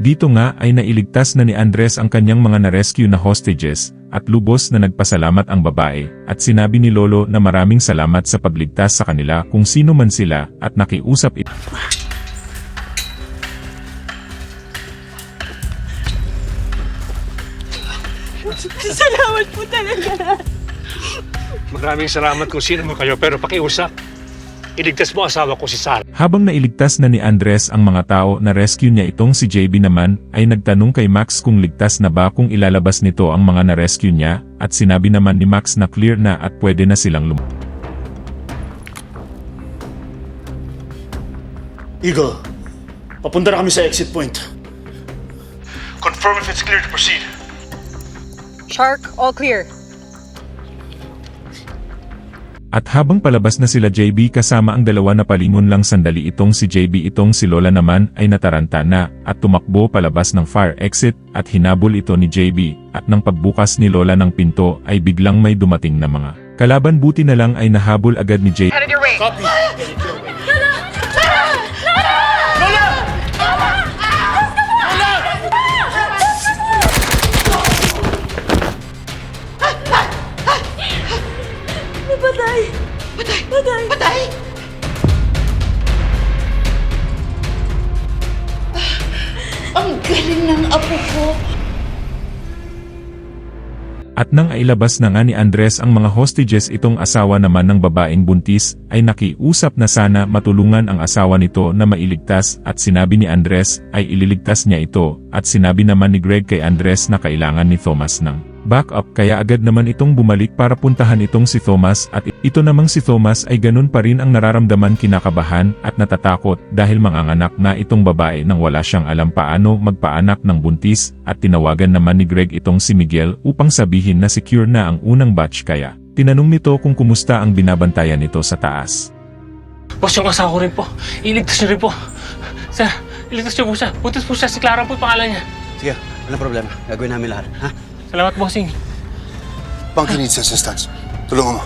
Dito nga ay nailigtas na ni Andres ang kanyang mga na-rescue na hostages, at lubos na nagpasalamat ang babae, at sinabi ni Lolo na maraming salamat sa pagligtas sa kanila kung sino man sila, at nakiusap ito. Salamat po talaga. Maraming salamat kung sino man kayo, pero pakiusap. Iligtas mo asawa ko si Sarah. Habang nailigtas na ni Andres ang mga tao na rescue niya itong si JB naman, ay nagtanong kay Max kung ligtas na ba kung ilalabas nito ang mga na-rescue niya, at sinabi naman ni Max na clear na at pwede na silang Eagle, papunta na kami sa exit point. Confirm if it's clear to proceed. Shark, all clear. At habang palabas na sila JB kasama ang dalawa na palingon lang sandali itong si JB itong si Lola naman ay nataranta na at tumakbo palabas ng fire exit at hinabol ito ni JB at nang pagbukas ni Lola ng pinto ay biglang may dumating na mga kalaban buti na lang ay nahabol agad ni JB. Headed your way. Copy. Patay! Patay! Patay! Patay! Ang galing ng apo ko. At nang ailabas na nga ni Andres ang mga hostages itong asawa naman ng babaeng buntis, ay nakiusap na sana matulungan ang asawa nito na mailigtas at sinabi ni Andres ay ililigtas niya ito at sinabi naman ni Greg kay Andres na kailangan ni Thomas ng backup kaya agad naman itong bumalik para puntahan itong si Thomas at ito namang si Thomas ay ganun pa rin ang nararamdaman kinakabahan at natatakot dahil manganganak na itong babae nang wala siyang alam paano magpaanak ng buntis at tinawagan naman ni Greg itong si Miguel upang sabihin na secure na ang unang batch kaya tinanong nito kung kumusta ang binabantayan nito sa taas. Boss, yung asawa ko rin po. Iligtas niyo rin po. Sir, iligtas niyo po siya. Buntis po siya. Si Clara po pangalan niya. Sige, walang problema. Gagawin namin lahat, ha? Salamat, bossing. Bunky needs assistance. Tulungan mo.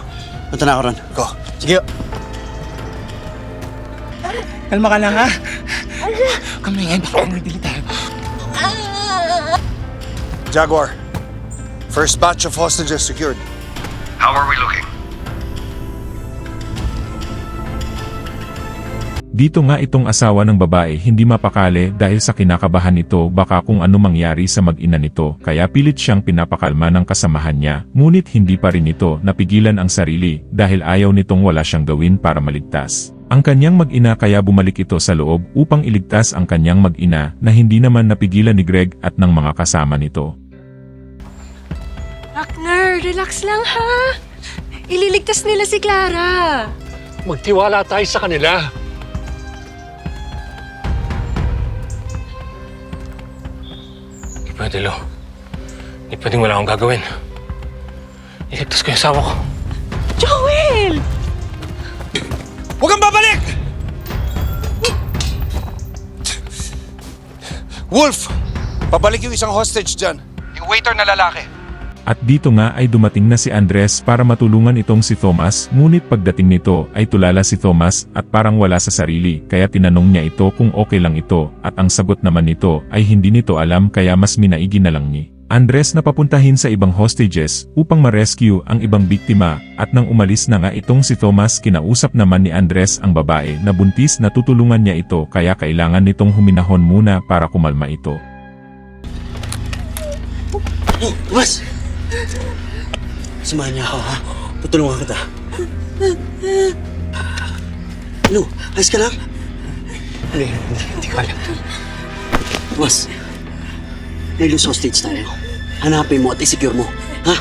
Punta na ako ron. Go. Sige. Kalma ka lang, ha? Kami ngayon, baka nagdili tayo. Jaguar. First batch of hostages secured. How are we looking? Dito nga itong asawa ng babae hindi mapakali dahil sa kinakabahan nito baka kung ano mangyari sa mag-ina nito kaya pilit siyang pinapakalma ng kasamahan niya ngunit hindi pa rin ito napigilan ang sarili dahil ayaw nitong wala siyang gawin para maligtas ang kanyang mag-ina kaya bumalik ito sa loob upang iligtas ang kanyang mag-ina na hindi naman napigilan ni Greg at ng mga kasama nito. Partner, relax lang ha. Ililigtas nila si Clara. Magtiwala tayo sa kanila. Pwede, Lo. Hindi pwedeng wala akong gagawin. Iligtas ko yung asawa ko. Joel! Huwag kang babalik! Wolf! Pabalik yung isang hostage dyan. Yung waiter na lalaki. At dito nga ay dumating na si Andres para matulungan itong si Thomas ngunit pagdating nito ay tulala si Thomas at parang wala sa sarili kaya tinanong niya ito kung okay lang ito at ang sagot naman nito ay hindi nito alam kaya mas minaigi na lang ni Andres na papuntahin sa ibang hostages upang ma-rescue ang ibang biktima at nang umalis na nga itong si Thomas kinausap naman ni Andres ang babae na buntis na tutulungan niya ito kaya kailangan nitong huminahon muna para kumalma ito. Mas! Samahan niya ako, ha? Tutulungan kita. Ano? Ayos ka lang? Hindi ko alam. Mas, may loose hostage tayo. Hanapin mo at i-secure mo. Ha?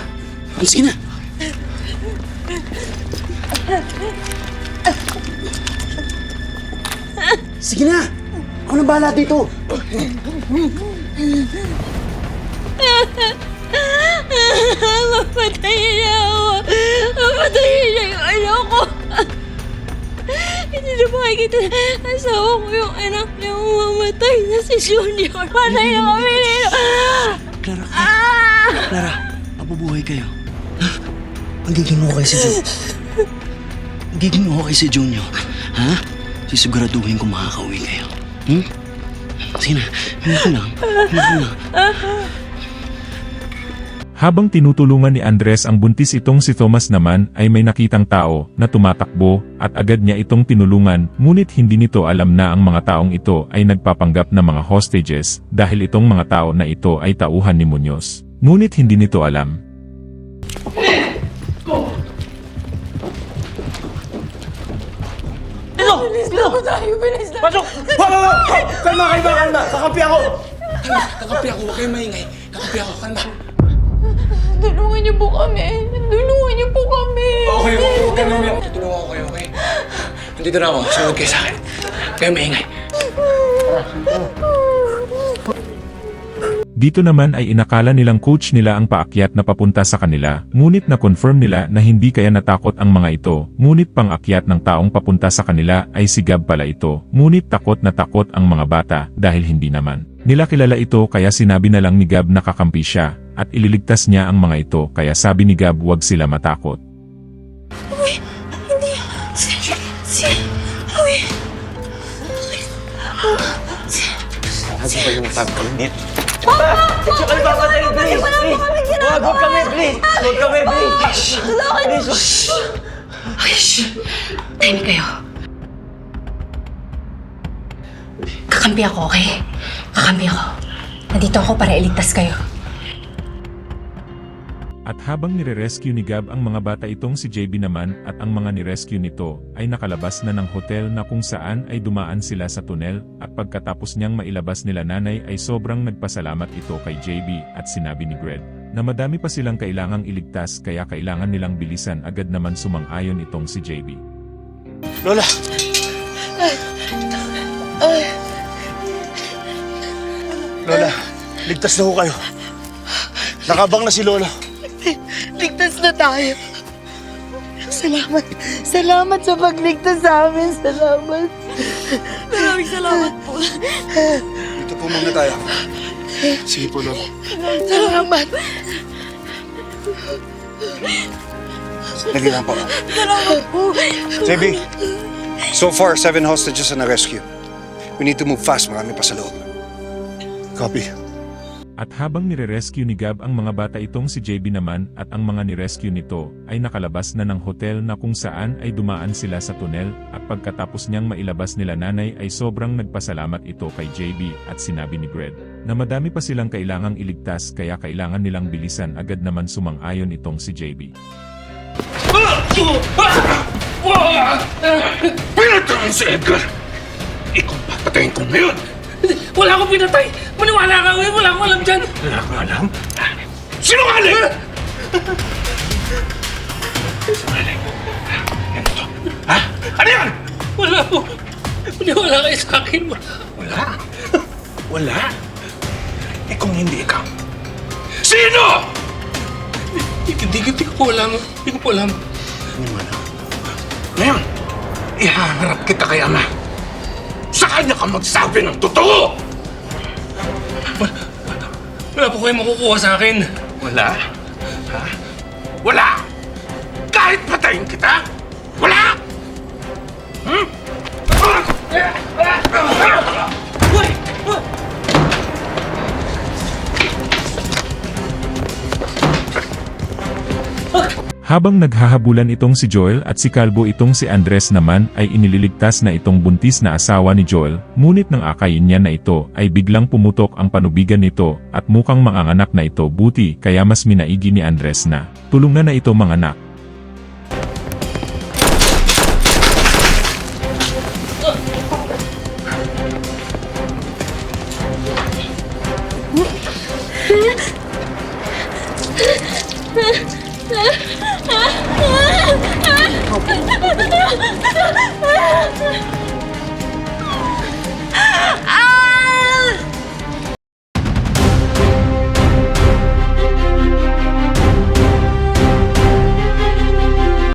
Sige na. Sige na! Ako nang bahala dito! Mapatayin niya ako. Mapatayin niya yung anak ko. Hindi na makikita asawa ko yung anak niya mamatay na si Junior. Patay na kami nila. Clara, Clara, mabubuhay kayo. Ha? Magiging okay si Junior. Magiging okay si Junior. Ha? Sisiguraduhin ko makakauwi kayo. Hmm? Sige na. Hinga ka lang. Hinga ka lang. Habang tinutulungan ni Andres ang buntis itong si Thomas naman ay may nakitang tao na tumatakbo at agad niya itong tinulungan, ngunit hindi nito alam na ang mga taong ito ay nagpapanggap na mga hostages dahil itong mga tao na ito ay tauhan ni Muñoz. Ngunit hindi nito alam. Kalma! Kakampi ako! Kakampi ako, huwag kayong maingay. Kakampi ako, kalma. Tulungan niyo po kami. Tulungan niyo po kami. Okay, huwag kayong maingay. Tutulungan ko kayo, okay? Nandito na ako, sunod kayo sa akin. Huwag kayong maingay. Dito naman ay inakala nilang coach nila ang paakyat na papunta sa kanila, ngunit na-confirm nila na hindi kaya natakot ang mga ito, ngunit pang-akyat ng taong papunta sa kanila ay si Gab pala ito, ngunit takot na takot ang mga bata dahil hindi naman nila kilala ito kaya sinabi na lang ni Gab na kakampi siya, at ililigtas niya ang mga ito kaya sabi ni Gab huwag sila matakot. Uy, hindi. Uy. Kasi pa yung pagkalimit. Huwag kami, please! Huwag kami, please! Tahimik kayo. Kakampi ako, okay? Kakampi ako. Nandito ako para iligtas kayo. At habang nire-rescue ni Gab ang mga bata itong si JB naman at ang mga ni-rescue nito ay nakalabas na ng hotel na kung saan ay dumaan sila sa tunnel at pagkatapos niyang mailabas nila nanay ay sobrang nagpasalamat ito kay JB at sinabi ni Gred na madami pa silang kailangang iligtas kaya kailangan nilang bilisan agad naman sumang-ayon itong si JB. Lola! Lola, ligtas na ho kayo. Nakabang na si Lola. Ligtas na tayo. Salamat. Salamat sa pagligtas sa amin. Salamat. Maraming salamat po. Dito po muna tayo. Sige po, Lola. Salamat. Dali lang po. Salamat po. JB, so far 7 hostages na rescue. We need to move fast. Marami pa sa loob. Copy. At habang nire-rescue ni Gab ang mga bata itong si JB naman at ang mga ni-rescue nito ay nakalabas na ng hotel na kung saan ay dumaan sila sa tunnel at pagkatapos niyang mailabas nila nanay ay sobrang nagpasalamat ito kay JB at sinabi ni Gred na madami pa silang kailangang iligtas kaya kailangan nilang bilisan agad naman sumang-ayon itong si JB. Pinatay si Edgar! Ikaw papatayin ko ngayon! Wala akong pinatay! Maniwala ka, wala akong alam dyan! Wala kang alam? Sinungaling! Sinungaling? Ano to? Ha? Ano yan? Wala po! Maniwala kayo sa akin! Wala? Wala? Eh kung hindi ikaw, sino? Hindi ko alam. Hindi ko po alam. Hindi mo alam. Ngayon, ihaharap kita kay Ama. Sa kanya ka magsabi ng totoo! Wala po kayo makukuha sa akin. Wala? Ha? Wala! Kahit patayin kita? Wala! Hmm? Habang naghahabulan itong si Joel at si Calvo itong si Andres naman ay inililigtas na itong buntis na asawa ni Joel, ngunit nang akayin niya na ito ay biglang pumutok ang panubigan nito at mukhang manganganak na ito buti kaya mas minaigi ni Andres na tulungan na ito manganak.